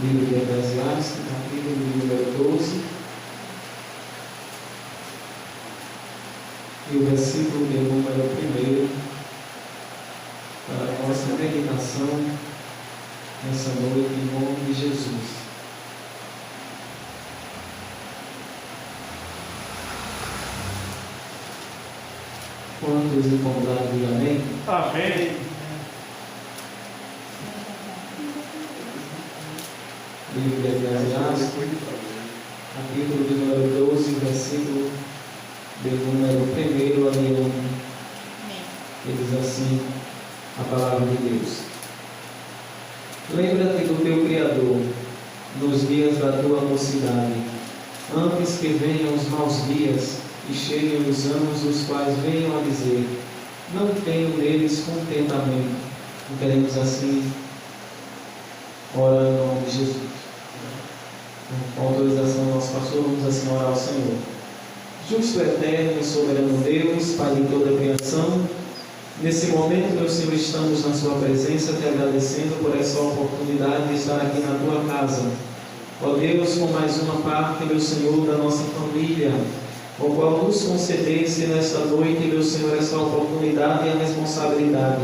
Livro de Eclesiastes, capítulo número 12, e o versículo de número 1, para a nossa meditação nessa noite, em nome de Jesus. Quantos encontraram, diga amém? Amém. Livro de Eclesiastes, capítulo de número 12, versículo de número 1 a 1. E diz assim a palavra de Deus: Lembra-te do teu Criador nos dias da tua mocidade, antes que venham os maus dias e cheguem os anos, os quais venham a dizer: não tenho neles contentamento. E queremos assim orar em nome de Jesus. Com autorização do nosso pastor, vamos assim orar ao Senhor. Justo, eterno e soberano Deus, Pai de toda a criação, nesse momento, meu Senhor, estamos na Sua presença, te agradecendo por essa oportunidade de estar aqui na Tua casa. Ó Deus, com mais uma parte, meu Senhor, da nossa família, o qual nos concedesse nesta noite, meu Senhor, essa oportunidade e a responsabilidade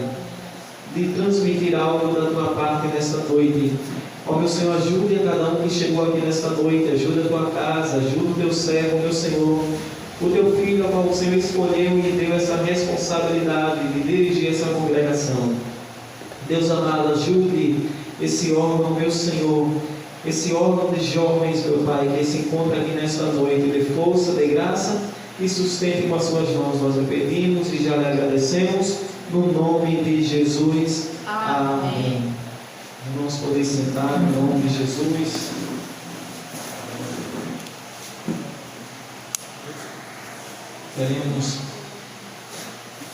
de transmitir algo da Tua parte nesta noite. Ó meu Senhor, ajude a cada um que chegou aqui nesta noite, ajuda a Tua casa, ajuda o Teu servo, meu Senhor, o Teu Filho, ao qual o Senhor escolheu e deu essa responsabilidade de dirigir essa congregação. Deus amado, ajude esse órgão, meu Senhor, esse órgão de jovens, meu Pai, que se encontra aqui nesta noite, de força, de graça e sustente com as Suas mãos. Nós lhe pedimos e já lhe agradecemos, no nome de Jesus. Amém. Vamos poder sentar em nome de Jesus. Queremos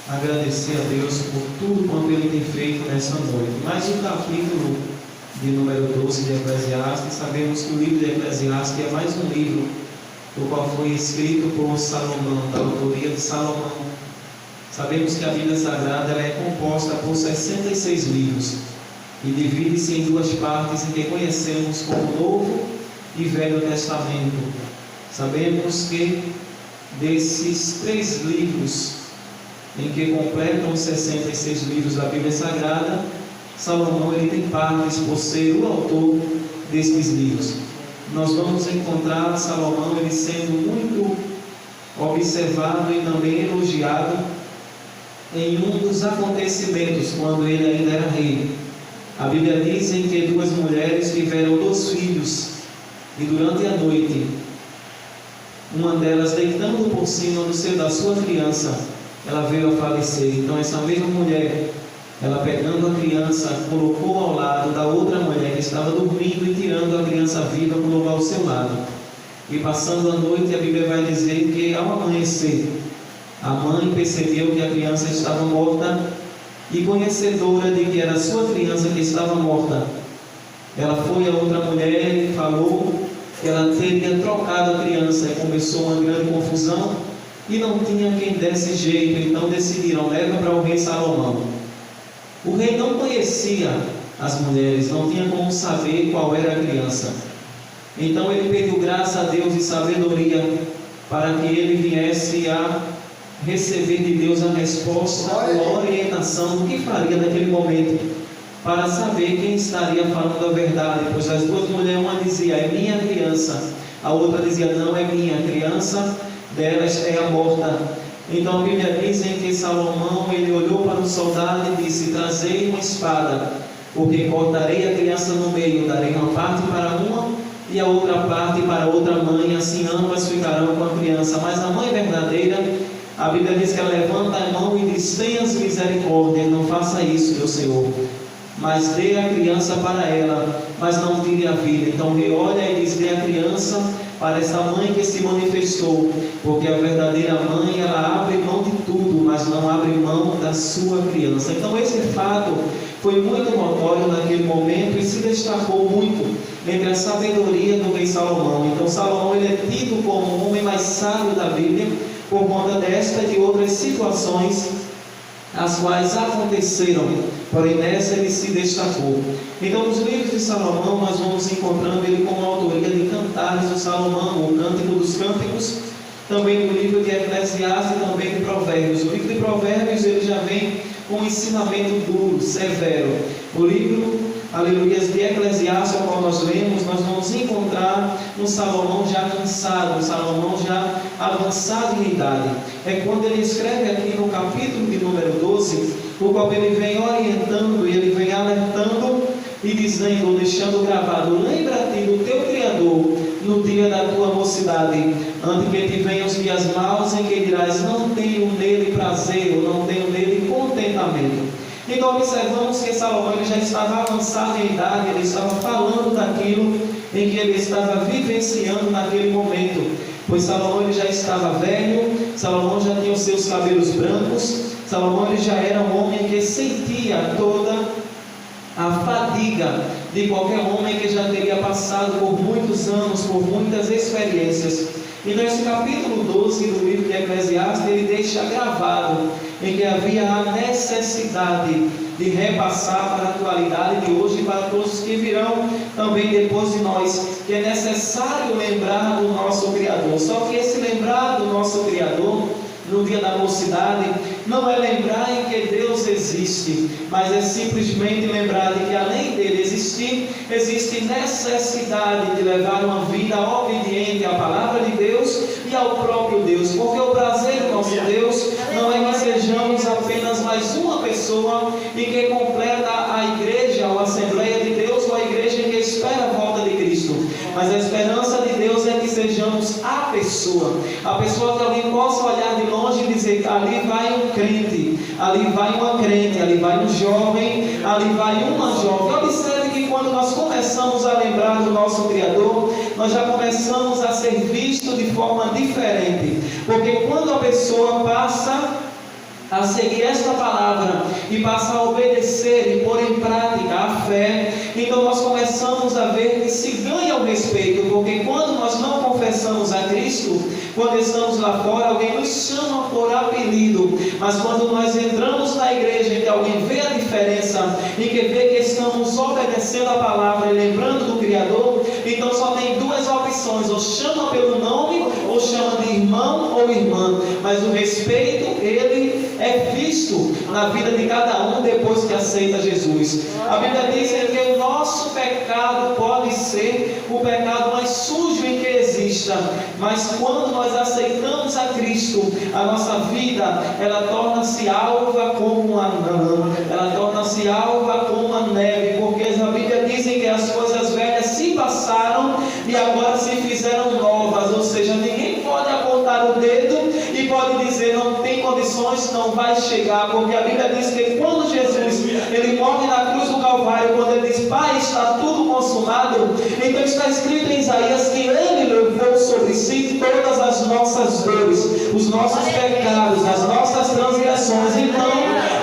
agradecer a Deus por tudo quanto Ele tem feito nessa noite. Mais um capítulo de número 12 de Eclesiastes. Sabemos que o livro de Eclesiastes é mais um livro, o qual foi escrito por Salomão, da autoria de Salomão. Sabemos que a Bíblia Sagrada ela é composta por 66 livros e divide-se em duas partes em que conhecemos como Novo e Velho Testamento. Sabemos que desses 3 livros em que completam os 66 livros da Bíblia Sagrada, Salomão ele tem partes por ser o autor destes livros. Nós vamos encontrar Salomão ele sendo muito observado e também elogiado em um dos acontecimentos, quando ele ainda era rei. A Bíblia diz em que 2 mulheres tiveram 2 filhos, e durante a noite, uma delas deitando por cima da sua criança, ela veio a falecer. Então essa mesma mulher, ela pegando a criança, colocou ao lado da outra mulher que estava dormindo e tirando a criança viva, colocou ao seu lado. E passando a noite, a Bíblia vai dizer que ao amanhecer, a mãe percebeu que a criança estava morta e conhecedora de que era sua criança que estava morta, ela foi a outra mulher e falou que ela teria trocado a criança, e começou uma grande confusão e não tinha quem desse jeito. Então decidiram, leva para o rei Salomão. O rei não conhecia as mulheres, não tinha como saber qual era a criança. Então ele pediu graça a Deus e sabedoria para que ele viesse a receber de Deus a resposta, a orientação do que faria naquele momento, para saber quem estaria falando a verdade. Pois as 2 mulheres, uma dizia, é minha criança, a outra dizia, não é minha, a criança delas é a morta. Então a Bíblia diz em que Salomão ele olhou para o soldado e disse, trazei uma espada, porque cortarei a criança no meio, darei uma parte para uma e a outra parte para outra mãe, assim ambas ficarão com a criança. Mas a mãe verdadeira, a Bíblia diz que ela levanta a mão e diz, tenhas misericórdia, não faça isso, meu Senhor, mas dê a criança para ela, mas não tire a vida. Então o rei olha e diz, dê a criança para essa mãe que se manifestou, porque a verdadeira mãe, ela abre mão de tudo, mas não abre mão da sua criança. Então esse fato foi muito notório naquele momento e se destacou muito entre a sabedoria do rei Salomão. Então Salomão ele é tido como o homem mais sábio da Bíblia, por conta desta e de outras situações as quais aconteceram, porém nessa ele se destacou. Então, nos livros de Salomão, nós vamos encontrando ele com a autoria de Cantares de Salomão, o Cântico dos Cânticos, também no livro de Eclesiastes e também de Provérbios. O livro de Provérbios ele já vem com um ensinamento duro, severo. O livro, aleluias, de Eclesiastes, ao qual nós lemos, nós vamos encontrar um Salomão já cansado, um Salomão já avançado em idade. É quando ele escreve aqui no capítulo de número 12, o qual ele vem orientando e ele vem alertando e dizendo, ou deixando gravado: lembra-te do teu Criador no dia da tua mocidade, antes que te venham os dias maus em que dirás, não tenho nele prazer, ou não tenho nele contentamento. Então observamos que Salomão ele já estava avançado em idade, ele estava falando daquilo em que ele estava vivenciando naquele momento, pois Salomão ele já estava velho, Salomão já tinha os seus cabelos brancos, Salomão ele já era um homem que sentia toda a fadiga de qualquer homem que já teria passado por muitos anos, por muitas experiências. E nesse capítulo 12 do livro de Eclesiastes, ele deixa gravado em que havia a necessidade de repassar para a atualidade de hoje e para todos que virão também depois de nós, que é necessário lembrar do nosso Criador. Só que esse lembrar do nosso Criador no dia da mocidade não é lembrar em que Deus existe, mas é simplesmente lembrar de que além dele existir, existe necessidade de levar uma vida obediente à palavra de Deus e ao próprio Deus, porque o prazer do nosso Deus não é que sejamos apenas mais uma pessoa e que completa a igreja ou a Assembleia de Deus ou a igreja que espera a volta de Cristo, mas a esperança de Deus é que sejamos a pessoa que alguém possa olhar de longe e dizer: ali vai um crente, ali vai uma crente, ali vai um jovem, ali vai uma jovem. Observe que quando nós começamos a lembrar do nosso Criador, nós já começamos a ser vistos de forma diferente, porque quando a pessoa passa a seguir esta palavra e passa a obedecer e pôr em prática a fé, então nós começamos a ver que se ganha o respeito, porque quando nós não confessamos a Cristo, quando estamos lá fora, alguém nos chama por apelido, mas quando nós entramos na igreja e que alguém vê a diferença e que vê que estamos obedecendo a palavra e lembrando do Criador, então só tem duas opções: ou chama pelo nome, ou chama de irmão ou irmã, mas o respeito, ele é visto na vida de cada um depois que aceita Jesus. A Bíblia diz que o nosso pecado pode ser o pecado mais sujo em que exista, mas quando nós aceitamos a Cristo, a nossa vida, ela torna-se alva como uma lã, ela torna-se alva como uma neve, porque a Bíblia diz que as coisas velhas se passaram e agora se fizeram novas, ou seja, ninguém pode apontar o dedo e pode dizer: não tem condições, não vai chegar, porque a Bíblia diz que quando Jesus ele morre na cruz do Calvário, quando ele diz: Pai, está tudo consumado, então está escrito em Isaías que ele levou sobre si todas as nossas dores, os nossos pecados, as nossas transgressões. Então,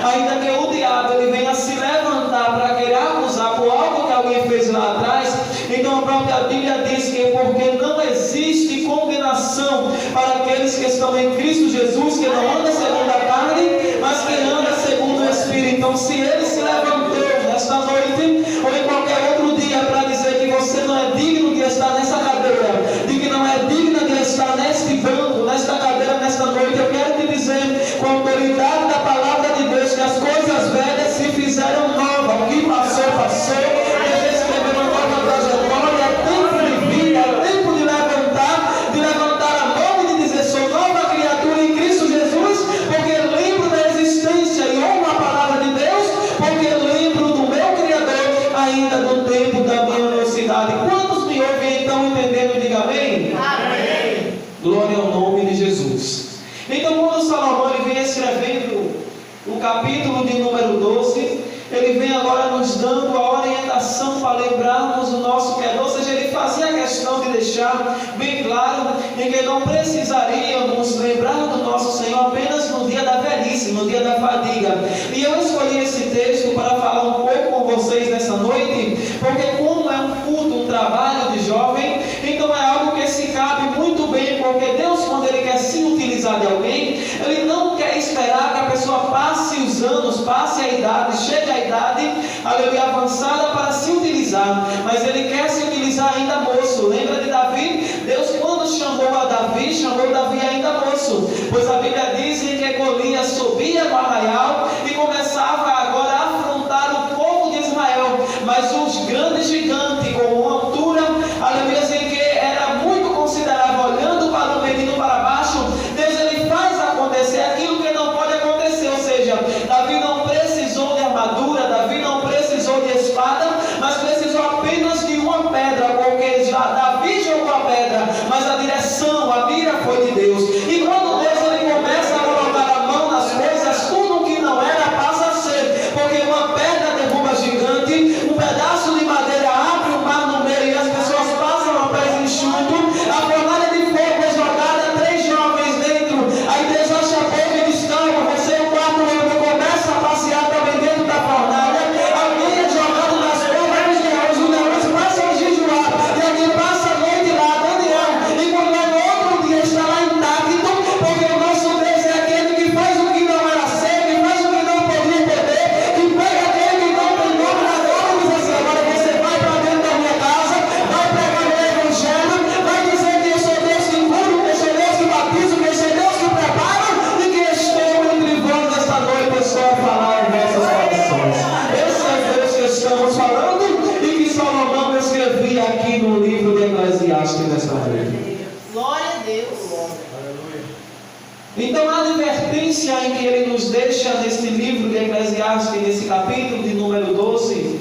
ainda que o diabo ele venha se levantar para querer acusar por algo que alguém fez lá atrás, então a própria Bíblia diz que porque não existe condenação para aqueles que estão em Cristo Jesus, que não anda segundo a carne, mas que anda segundo o Espírito. Então, se ele se levantou nesta noite ou em qualquer outro dia para dizer que você não é digno de estar nessa cadeira, de que não é digna de estar neste banco, nesta cadeira, nesta noite, eu quero te dizer com a autoridade da palavra de Deus que as coisas velhas se fizeram novas. O que passou, passou. Deus escreveu uma nova trajetória. É tempo de vida, é tempo de levantar a mão e de dizer: sou nova criatura em Cristo Jesus, porque lembro da existência e honro a palavra de Deus, porque lembro do meu Criador ainda no tempo da minha mocidade. Quantos me ouvem então entendendo? Diga amém. Amém. Glória ao nome de Jesus. Então, quando Salomão ele vem escrevendo o capítulo de número 12, ele vem agora nos dando a orientação para lembrarmos do nosso Criador. Ou seja, ele fazia questão de deixar bem claro em que não precisaríamos lembrar do nosso Senhor apenas no dia da velhice, no dia da fadiga. E eu escolhi esse texto para falar um pouco com vocês nessa noite, porque como é um culto, um trabalho de jovem, então é algo que se cabe muito bem, porque Deus, quando ele quer se utilizar de alguém, ele não quer esperar que a pessoa passe os passe a idade, chegue a idade, aleluia, avançada para se utilizar, mas ele quer se utilizar ainda moço. Lembra de Davi? Deus, quando chamou Davi ainda moço, pois a Bíblia diz que Golias subia no arraial e começava agora a afrontar o povo de Israel, mas os grandes gigantes com uma altura, aleluia, em que era muito considerável, olhando para o menino para baixo, Deus ele faz acontecer aquilo que não pode acontecer. Ou seja, Davi não precisou de armadura, Davi não precisou de espada, mas precisou apenas de uma pedra, porque já Davi jogou a pedra, mas a direção, a mira foi de Deus. E quando Deus ele começa a colocar a mão nas coisas, tudo que não era passa a ser, porque uma pedra derruba gigante, um pedaço de madeira abre o mar no meio e as pessoas passam a pés enxuto, a fornalha de fogo é jogada, 3 jovens dentro, aí Deus acha pouco e diz: calma, você é o quarto homem, começa a passear também dentro da fornalha, alguém é jogado nas covas dos leões, os leões passam a jejuar, e alguém passa a noite lá, Daniel, e quando é no outro dia está lá intacto, porque o nosso Deus é aquele que faz o que não era ser, que faz o que não podia poder, que pega aquele que não tem nome na hora e diz assim: agora você vai para dentro da minha casa, vai pregar o evangelho, vai dizer que eu sou Deus que cura, que eu sou Deus que batizo, que eu sou Deus que prepara, e que estou entre vós esta noite, eu só a falar em vossos corações. Esse é Deus que estamos falando e que Salomão escrevia aqui no livro de Eclesiastes nesta noite. Glória a Deus. Então a advertência em que ele nos deixa neste livro de Eclesiastes, nesse capítulo de número 12,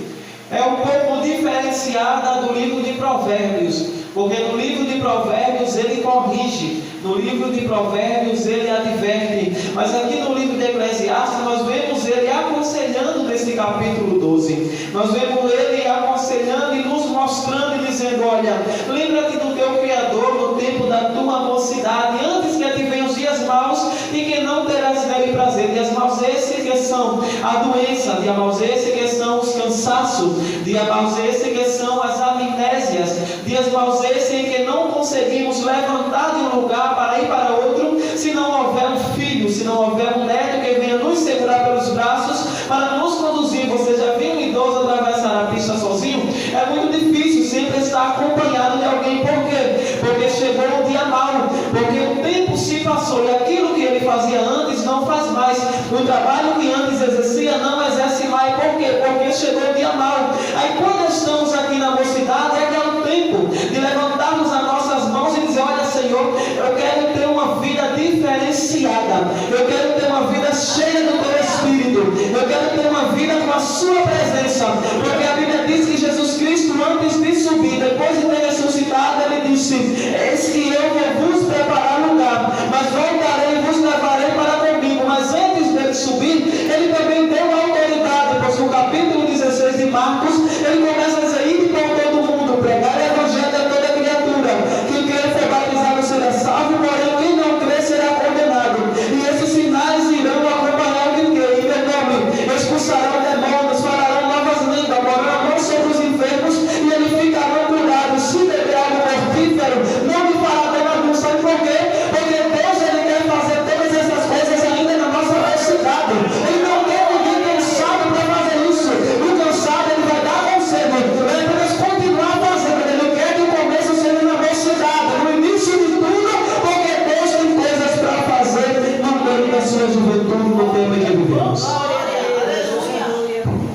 é um pouco diferenciada do livro de Provérbios, porque no livro de Provérbios ele corrige, no livro de Provérbios ele adverte, mas aqui no livro de Eclesiastes nós vemos ele aconselhando nesse capítulo 12, nós vemos ele aconselhando e nos mostrando e dizendo: olha, lembra-te do teu Criador no tempo da tua mocidade, antes que te venham os dias maus e que não terás nele prazer. Dias maus esses que são a doença, dias maus esses que são os cansaços, dias maus esses que são as amnésias, dias maus esses em que não conseguimos levantar de um lugar para ir para outro, se não houver um filho, se não houver um neto que venha nos segurar pelos braços para nos conduzir. Você já viu um idoso atravessar a pista sozinho? É muito difícil, sempre estar acompanhado de alguém. Por quê? Porque chegou um dia mau, porque o tempo se passou e aquilo que ele fazia antes não faz mais, o trabalho que antes exercia não exerce mais. Por quê? Porque chegou o dia mau. Aí quando estamos aqui na mocidade, é aquele tempo de levantarmos as nossas mãos e dizer: olha, Senhor, eu quero ter uma vida diferenciada, eu quero ter uma vida cheia do teu Espírito, eu quero ter uma vida com a sua presença, porque a Bíblia diz que Jesus Cristo, antes de subir, depois de ter ressuscitado, ele disse: eis que eu vou vos preparar lugar, mas voltarei e vos levarei para comigo. Mas antes dele subir, ele também deu autoridade, pois no capítulo 16 de Marcos, ele começa a dizer: ide para todo mundo, pregar o evangelho a toda criatura, quem crer e for batizado será salvo, porém quem não crer será condenado, e esses sinais irão acompanhar o que crê, em meu nome expulsarão demônios, falarão novas línguas, porão a mão sobre os enfermos e eles ficarão curados. Se beber algo mortífero, não me fará dano algum. Sabe por quê? Porque Deus ele quer fazer todas essas coisas ainda na nossa mocidade. Ele não quer ninguém cansado para fazer isso. O cansado ele vai dar conselho, ele apenas continuar fazendo. Ele quer que o começo seja na mocidade, no início de tudo, porque Deus tem coisas para fazer no meio da sua juventude, no tempo em que vivemos.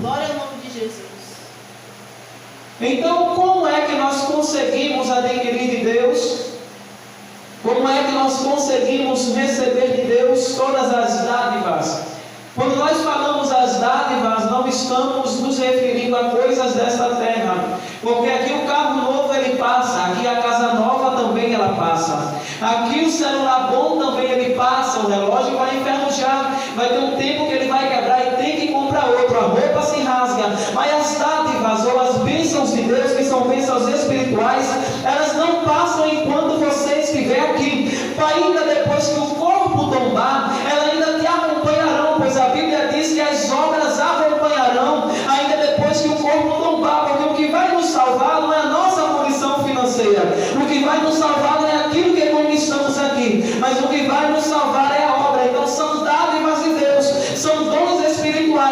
Glória ao nome de Jesus. Então, como é que nós conseguimos adquirir de Deus? Como é que nós conseguimos receber de Deus todas as dádivas? Quando nós falamos as dádivas, não estamos nos referindo a coisas desta terra, porque aqui o carro novo ele passa, aqui a casa nova também ela passa, aqui o celular bom também ele passa, o relógio vai enferrujar, vai ter um tempo que ele vai quebrar e tem que comprar outro, a roupa se rasga, mas as dádivas ou as bênçãos de Deus, que são bênçãos espirituais, elas não passam enquanto você estiver aqui, ainda depois que o corpo tombar, elas ainda te acompanharão, pois a Bíblia diz que as obras acompanharão ainda depois que o corpo tombar, porque o que vai nos salvar não é a nossa condição financeira, o que vai nos salvar não é aquilo que conquistamos aqui, mas o que vai nos salvar é a obra. Então são dádivas de Deus, são dons espirituais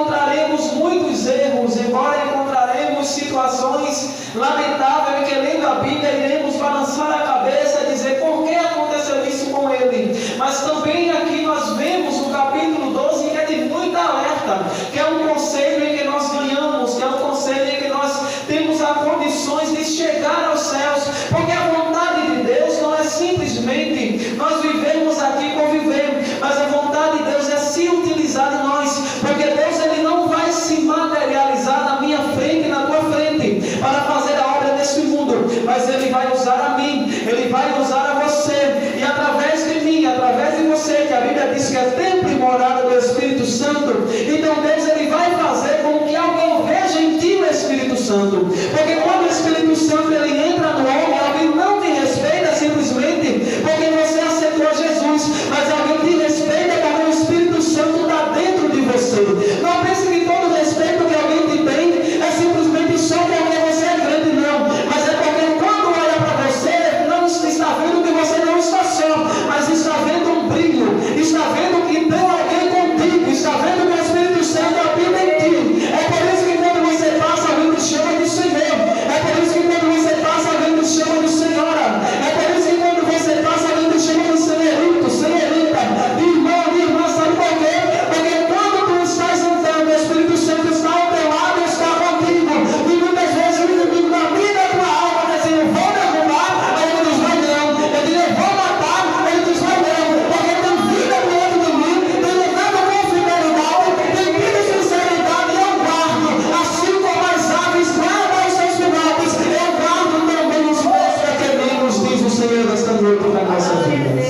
encontraremos muitos erros, embora encontraremos situações lamentáveis que, lendo a Bíblia, iremos balançar a cabeça e dizer por que aconteceu isso com ele. Mas também aqui nós vemos o capítulo 12 que é de muita alerta, que é um conselho em que nós ganhamos, que é um conselho em que nós temos as condições de chegar aos céus, porque a vontade de Deus não é simplesmente nós vivemos aqui por viver, mas a vontade de Deus é se utilizar de nós, porque Deus ele não vai se materializar na minha frente e na tua frente para fazer a obra desse mundo, mas ele vai usar a mim, ele vai usar a você, e através de mim, através de você, que a Bíblia diz que é templo e morada do Espírito Santo, então Deus ele vai fazer com que alguém veja em ti o Espírito Santo, porque quando o Espírito Santo ele entra no homem, alguém não te respeita simplesmente porque você aceitou Jesus, mas alguém te respeita porque o Espírito Santo está dentro de você. Não pense que todo respeito que alguém te tem é simplesmente só porque você é grande, não, mas é porque quando olha para você, não está vendo que você não está só, mas está vendo um brilho, está vendo que tem alguém contigo, está vendo que o Espírito Santo habita em ti. É por isso que quando você passa, alguém te chama de Senhor. É por isso que quando você passa, alguém te chama de Senhora. É por isso que quando você passa, alguém te chama de senhorito, senhorita, de irmão, de irmã. Sabe por quê? Porque quando tu estás entrando, o Espírito Santo está ao teu lado e está contigo. E muitas vezes o inimigo na vida da tua alma diz assim: eu vou derrubar, aí ele diz: vai não. Eu digo: eu vou matar, aí ele diz: vai não. Porque tem vida dentro de mim, tem levado com fidelidade, tem tido sinceridade, e eu guardo, assim como as aves guardam os seus filhotes, eu guardo também os meus pequeninos, diz o Senhor nesta noite para nossas vidas.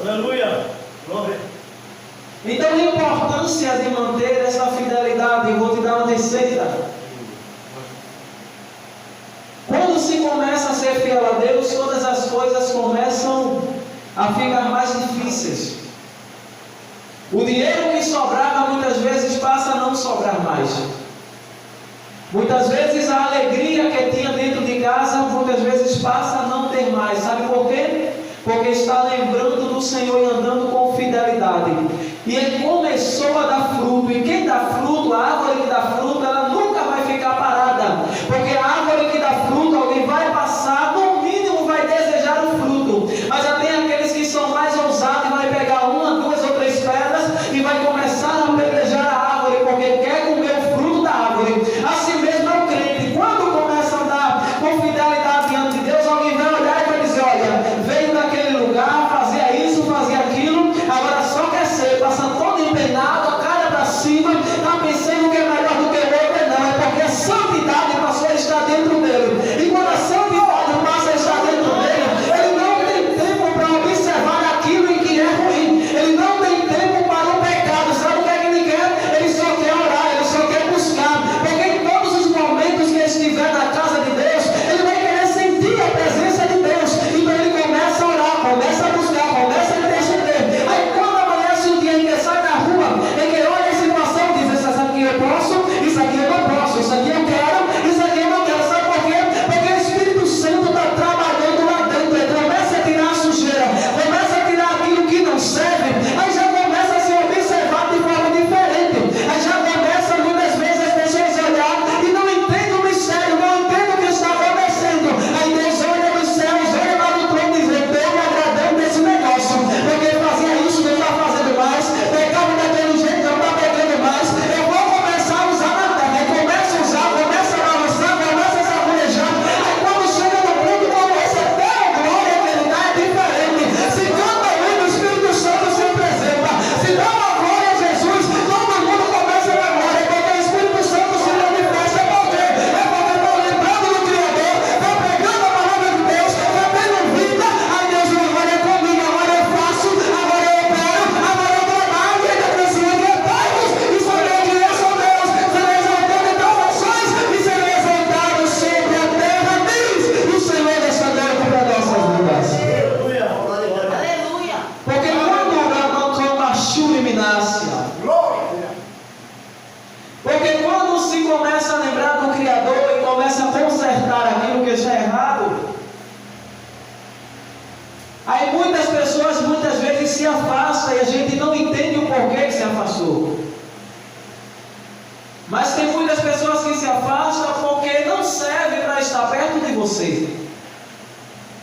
Aleluia. Glória. Então a importância de manter essa fidelidade, eu vou te dar uma receita. Quando se começa a ser fiel a Deus, todas as coisas começam a ficar mais difíceis. O dinheiro que sobrava muitas vezes passa a não sobrar mais. Muitas vezes a alegria que tinha dentro de casa, muitas vezes passa a não ter mais. Sabe por quê? Porque está lembrando do Senhor e andando com fidelidade. E ele começou a dar fruto. E quem dá fruto, a árvore que dá fruto, ela nunca vai ficar parada. Porque a árvore que dá fruto, alguém vai passar, no mínimo vai desejar o fruto. Mas já tem aqueles que são mais ousados e vai pegar uma, duas ou três pedras e vai começar a apedrejar a árvore, porque quer comer o fruto da árvore. Assim mesmo é o crente. Quando começa a andar com fidelidade diante de Deus, alguém vai olhar e vai dizer: olha, veio daquele lugar, fazia isso, fazia aquilo, agora só quer ser, passando todo empenado, a cara para cima, está pensando que é melhor do que o outro. Não, é porque a santidade passou a estar dentro dele. E quando a santidade passa a estar dentro dele, ele não tem tempo para observar aquilo em que é ruim. Ele não tem tempo para o pecado. Sabe o que é que ele quer? Ele só quer orar, ele só quer buscar. Porque em todos os momentos que ele estiver na casa de Deus, ele vai querer sentir a presença de Deus. Então ele começa a orar, começa a buscar, começa a interceder. Aí quando amanhece o dia em que sai na rua, em que olha a situação e diz: isso aqui eu posso, isso aqui eu não posso, isso aqui eu quero, isso aqui eu não quero. Sabe por quê? Porque o Espírito Santo está trabalhando lá dentro. Ele começa a tirar a sujeira, começa a tirar aquilo que não serve, aí já começa a se observar de forma diferente. Aí já começa muitas vezes as pessoas a olhar e não entendem o mistério, não entendem o que está acontecendo. Aí Deus olha dos céus, olha lá do trono e diz: eu estou me agradando desse negócio, porque ele fazia isso, não está fazendo mais, pegava daquele jeito, não está pegando mais. Eu vou começar a usar na terra. Aí começa a usar, começa a balançar, começa a saborejar. Aí quando chega no ponto como esse, até a glória que ele dá é diferente. Se canta muito, o Espírito Santo se apresenta. Se dá uma glória a Jesus, todo mundo começa a dar glória, porque o Espírito Santo se manifesta. Por quê? É porque está lembrando do Criador, está pregando a palavra de Deus, está tendo vida. Aí Deus diz: agora é comigo, agora eu faço, agora eu opero, agora eu trabalho, e ainda precisa de detalhes. E serei que eu sou Deus, serei exaltado em provações, e serei exaltado sobre a terra, diz o Senhor desta noite para nossas vidas. Aleluia. Aleluia. Porque quando porque quando se começa a lembrar do Criador e começa a consertar aquilo que está errado, aí muitas pessoas muitas vezes se afastam e a gente não entende o porquê que se afastou. Mas tem muitas pessoas que se afastam porque não servem para estar perto de você.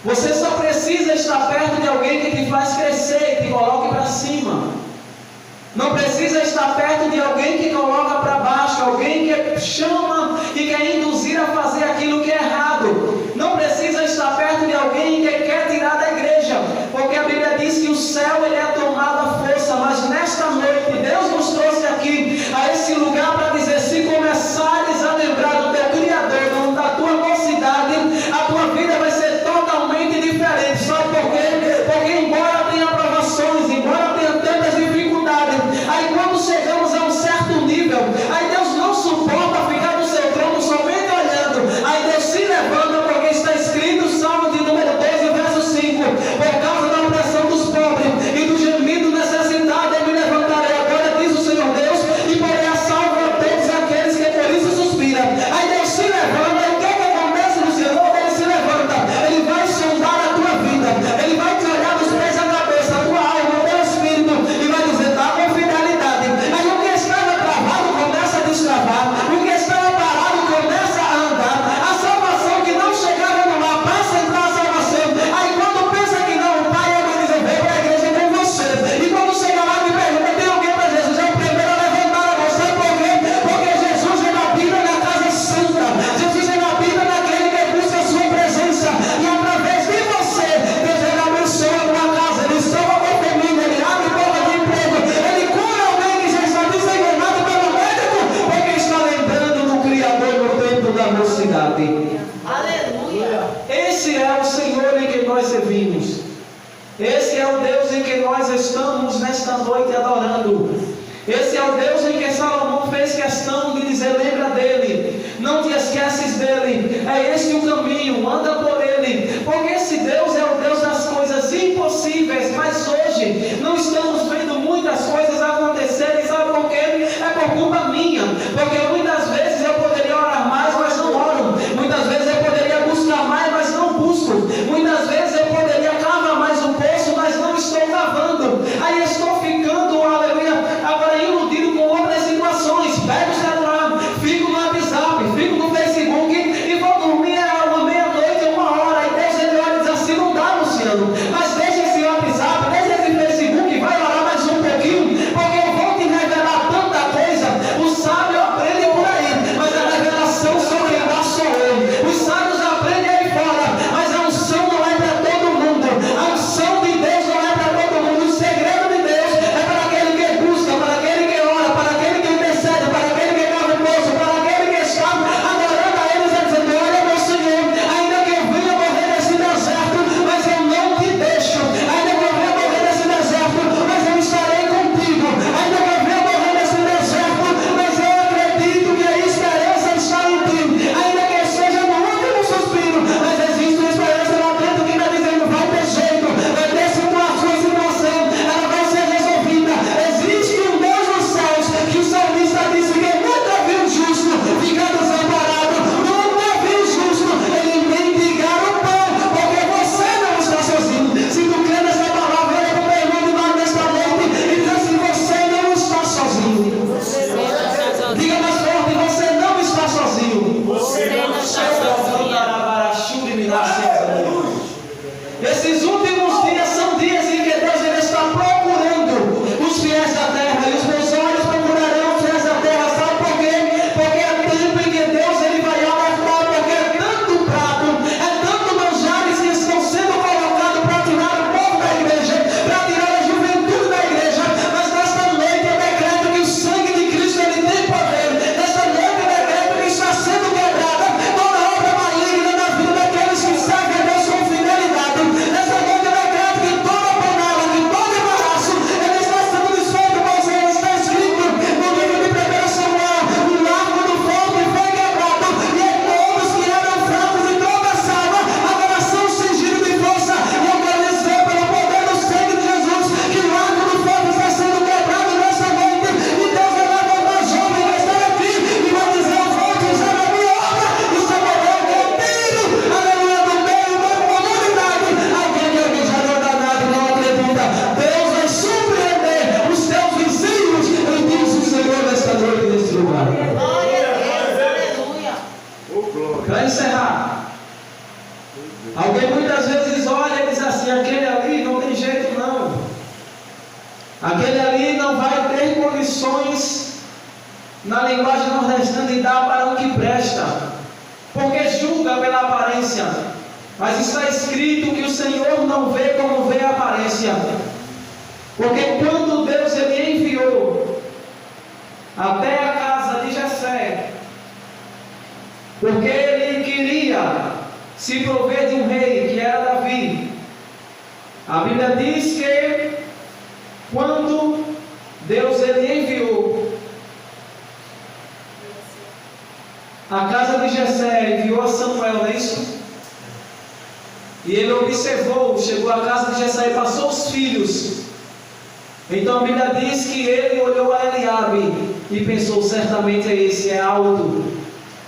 Você só precisa estar perto de alguém que te faz crescer e te coloque para cima. Não precisa estar perto de alguém que coloca para baixo, alguém que chama e quer induzir a fazer aquilo que é errado. Não precisa estar perto de alguém que quer tirar da igreja, porque a Bíblia diz que o céu ele é tomado à força. Mas nesta noite Deus nos trouxe aqui a esse lugar para dizer: se começares a lembrar do teu Criador, da tua mocidade, a tua vida vai ser totalmente diferente. Sabe por quê? Porque embora tenha provações, embora tenha tantas dificuldades, aí quando chegamos a um certo nível, aí Deus não suporta ficar no seu trono somente olhando. Aí Deus se levanta, porque está escrito, Salmo de número 12, verso 5: por causa da opressão dos pobres e do gemido necessitado, eu me levantarei. Agora diz o Senhor Deus, e porei a salvo a todos aqueles que por isso suspiram. Aí Deus se levanta, e o que é que acontece no Senhor? Ele se levanta, ele vai sondar a tua vida, ele vai te olhar dos pés à cabeça, a tua alma, o teu espírito, e vai dizer: dá com fidelidade. Aí o que estava travado começa a destravar, o que estava parado começa a andar, a salvação que não chegava no ar passa a entrar a salvação. Aí quando pensa que não, o pai vai dizer: vem para a igreja com você. E quando chega lá e pergunta: tem alguém para Jesus? É o primeiro a levantar a mão. Sabe por quê? Porque Jesus é na Bíblia, na casa santa. Jesus é na Bíblia, naquele que busca a sua presença. E através de você, Deus ele abençoa a tua casa, ele salva a tua família, ele abre porta de emprego, ele cura alguém que já está desenganado pelo médico, porque está lembrando do Criador no tempo da mocidade. Aleluia. Esse é o Senhor em que nós servimos. Esse é o Deus em que nós estamos nesta noite adorando. Esse é o Deus em que Salomão fez questão de dizer: lembra dele, não te esqueces dele, é este o caminho, anda por ele. Porque esse Deus é o Deus das coisas impossíveis. Mas hoje não estamos vendo muitas coisas acontecerem. Sabe por quê? É por culpa minha, porque muitas vezes eu poderia orar mais, mas não oro. Muitas vezes eu poderia buscar mais, mas não busco. Muitas vezes eu poderia cavar mais um poço, mas não estou cavando. Aí estou ficando, aleluia, agora iludido com outras situações. Pego o celular, fico no WhatsApp, fico no Facebook e vou dormir a uma meia-noite, 1h. E Deus ele olha e diz assim: não dá, Luciano, mas deixa esse WhatsApp, deixa esse Facebook, vai orar mais um pouquinho, porque eu vou te revelar tanta coisa. O sábio aprende por aí, mas a revelação só quem dá sou eu. Os sábios aprendem aí fora, mas a unção não é para todo mundo. A unção de Deus não é para todo mundo. O segredo de Deus é para aquele que busca, para aquele que ora, para aquele que intercede, para aquele que cava o poço, para aquele que está adorando a eles e dizendo: olha, meu Senhor, ainda que eu venha morrer nesse deserto, mas eu não te deixo. Ainda que eu venha morrer nesse deserto, mas eu estarei contigo. Ainda que eu venha morrer nesse deserto, mas eu acredito que a esperança está em ti. Ainda que seja no último suspiro, mas existe uma esperança lá dentro que está dizendo: vai ter jeito, vai ter situação, ela vai ser resolvida. Existe um Deus nos céus, que o salmista disse que nunca viu o justo ficar desamparado, nunca viu o justo ele mendigar o pão, porque você não está sozinho. Se tu crê nessa palavra, olha para o teu irmão de lado nesta noite e diz assim: você não está sozinho. Diga mais forte: você não está sozinho. Você não está sozinho. Esses últimos dias são dias em que Deus ele está procurando os fiéis da terra, e os meus olhos procurarão os fiéis da terra. Sabe por quê? Porque é tempo em que Deus ele vai alertar, porque é tanto prato, é tanto manjares que estão sendo colocados para tirar o povo da igreja, para tirar a juventude da igreja. Mas nesta noite eu decreto que o sangue de Cristo ele tem poder. Nesta noite eu decreto que está sendo quebrada toda obra Para encerrar, alguém muitas vezes olha e diz assim: aquele ali não tem jeito não, aquele ali não vai ter condições, na linguagem nordestina, de dar para o que presta, porque julga pela aparência. Mas está escrito que o Senhor não vê como vê a aparência, porque quando Deus ele enviou até a casa de Jessé, porque ele queria se prover de um rei, que era Davi, a Bíblia diz que quando Deus ele enviou a casa de Jessé, enviou a Samuel, não é isso? E ele observou, chegou à casa de Jessé e passou os filhos. Então a Bíblia diz que ele olhou a Eliabe e pensou: certamente é esse, é alto,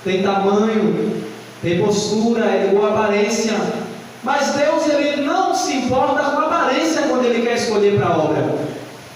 tem tamanho, tem postura, é de boa aparência. Mas Deus ele não se importa com a aparência quando ele quer escolher para a obra.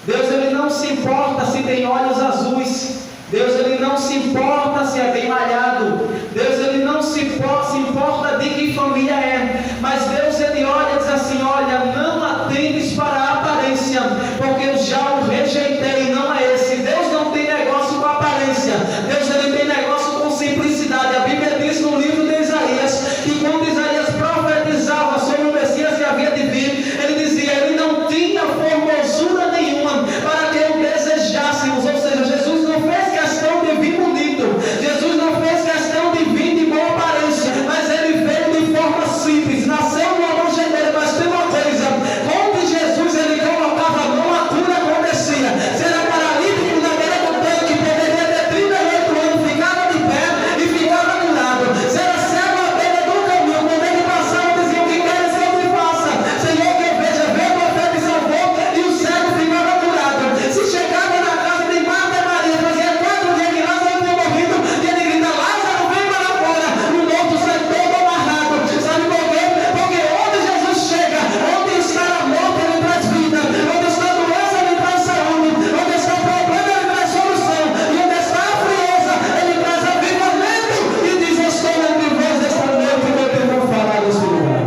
Deus ele não se importa se tem olhos azuis. Deus ele não se importa se é bem malhado. Deus ele não se importa de que família é. Mas Deus ele olha e diz assim: olha, não atendes para a aparência, porque eu já o rejeitei, não é esse. Deus não tem negócio com a aparência. Deus ele tem negócio com simplicidade. A Bíblia diz no livro de Isaías que quando Isaías profetizava sobre o Messias que havia de vir, ele dizia: ele não tinha formosura nenhuma para que o desejássemos. Ou seja, Jesus não fez questão de vir bonito, Jesus não fez questão de vir de boa aparência, mas ele veio de forma simples, nasceu numa manjedoura. Mas tem uma coisa: onde Jesus ele colocava a mão, a cura acontecia. Se era paralítico na beira do tanque, poderia ter 38 anos, ficava de pé e ficava curado. Se era cego à beira do caminho, quando ele passava, dizia: o que queres que eu te faça? Senhor, que eu veja, vê tua fé te salvou, e o cego ficava curado. Se chegava na casa de Marta e Maria, fazia 4 dias que Lázaro tinha morrido, e ele grita: Lázaro, vem para fora. O morto sai todo amarrado. Sabe por quê? Porque onde Jesus chega, onde está a morte, ele traz vida. Onde está a doença, ele traz saúde. Onde está o problema, ele traz solução. E onde está a frieza, ele traz avivamento. E diz: estou entre vós esta noite, e eu tenho falar deste lugar.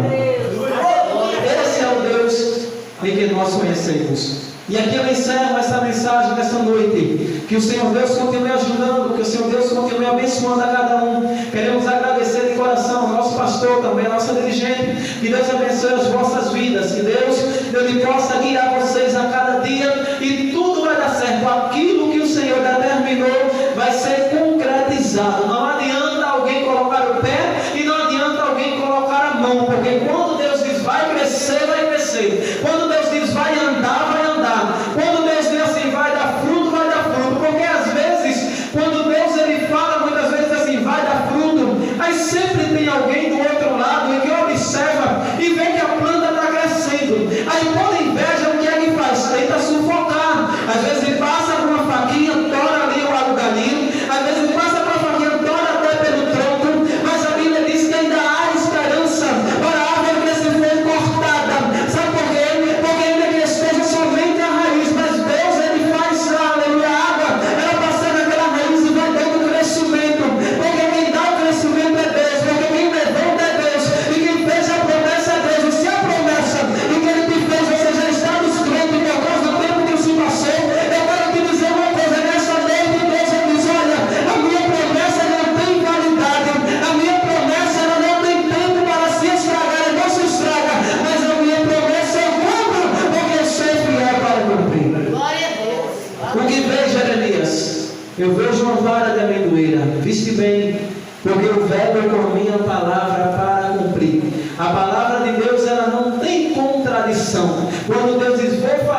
Esse é o Deus em que nós conhecemos. E aqui eu encerro essa mensagem nesta noite. Que o Senhor Deus continue ajudando, que o Senhor Deus continue abençoando a cada um. Queremos agradecer de coração ao nosso pastor, também a nossa dirigente. Que Deus abençoe as vossas vidas. Que Deus ele possa guiar vocês a cada dia, e tudo vai dar certo. Aquilo que o Senhor determinou vai ser concretizado. Não adianta alguém colocar o pé e não adianta alguém colocar a mão, porque quando Deus diz vai crescer, vai crescer. Quando Deus diz vai andar, vai andar. Quando Deus diz assim vai dar fruto, vai dar fruto. Porque às vezes, quando Deus ele fala muitas vezes assim vai dar fruto, aí sempre tem alguém do outro lado e que observa e vê que a planta está crescendo. Aí por inveja, o que é que faz? Tenta sufocar. Às vezes ele passa com uma faquinha, tora ali o galinho. Às vezes ele passa com a faquinha, tora até pelo tronco. Mas a Bíblia diz que ainda há esperança para a árvore que se foi cortada. Sabe por quê? Porque ainda que esteja somente a raiz, mas Deus ele faz aleluia, a água, ela passa naquela raiz e vai dando crescimento. Porque quem dá o crescimento é Deus, porque quem levanta é Deus, e quem fez a promessa é Deus. E se a promessa e que ele te fez, você já está descrente por causa do tempo que se passou, eu quero te dizer uma coisa: nessa noite Deus diz: olha, a minha promessa não tem validade, a minha promessa ela não tem tempo para se estragar, ela não se estraga, mas a minha promessa eu cumpro, porque eu sei fiel para cumprir. Glória a Deus. O que vejo, Jeremias? Eu vejo uma vara de amendoeira. Viste bem, porque o velho é com a minha palavra para cumprir. A palavra de Deus ela não tem contradição. Quando Deus diz vou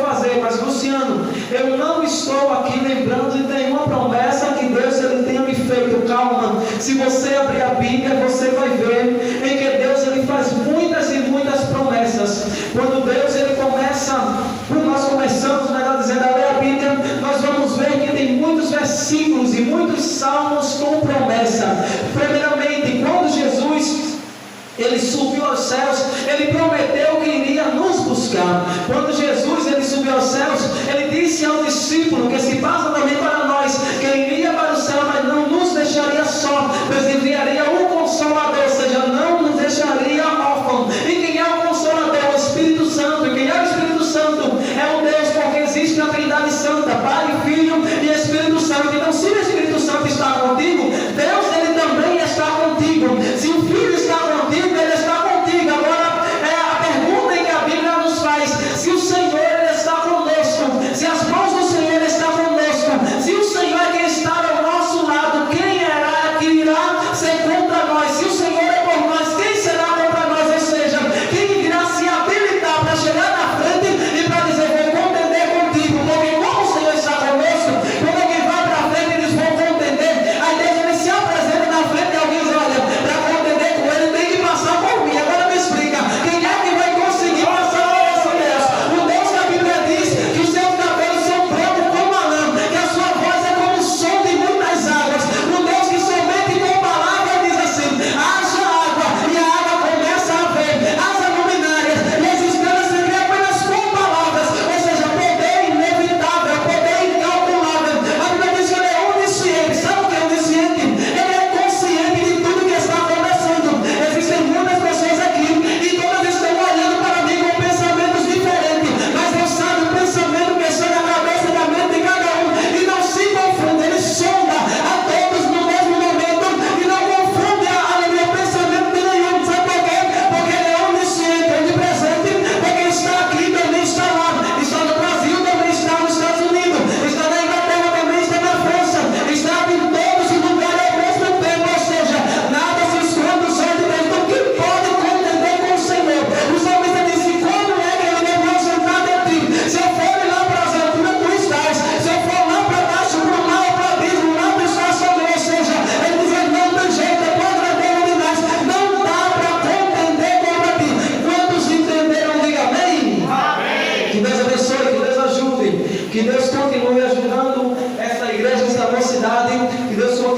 fazer, mas Luciano, eu não estou aqui lembrando de nenhuma promessa que Deus ele tenha me feito. Calma, se você abrir a Bíblia, você vai ver em que Deus ele faz muitas e muitas promessas. Quando Deus ele começa, quando nós começamos, melhor dizendo, a ler a Bíblia, nós vamos ver que tem muitos versículos e muitos salmos com promessa. Primeiramente, quando Jesus ele subiu aos céus, ele prometeu que iria nos buscar. Quando Jesus ele subiu aos céus, ele disse ao discípulo, que se passa também para nós, que ele iria para o céu, mas não nos deixaria só, mas enviaria um Consolador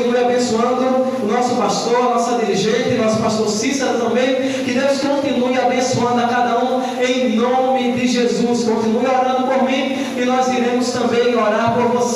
continue abençoando o nosso pastor, a nossa dirigente, nosso pastor Cícero também. Que Deus continue abençoando a cada um em nome de Jesus. Continue orando por mim e nós iremos também orar por você.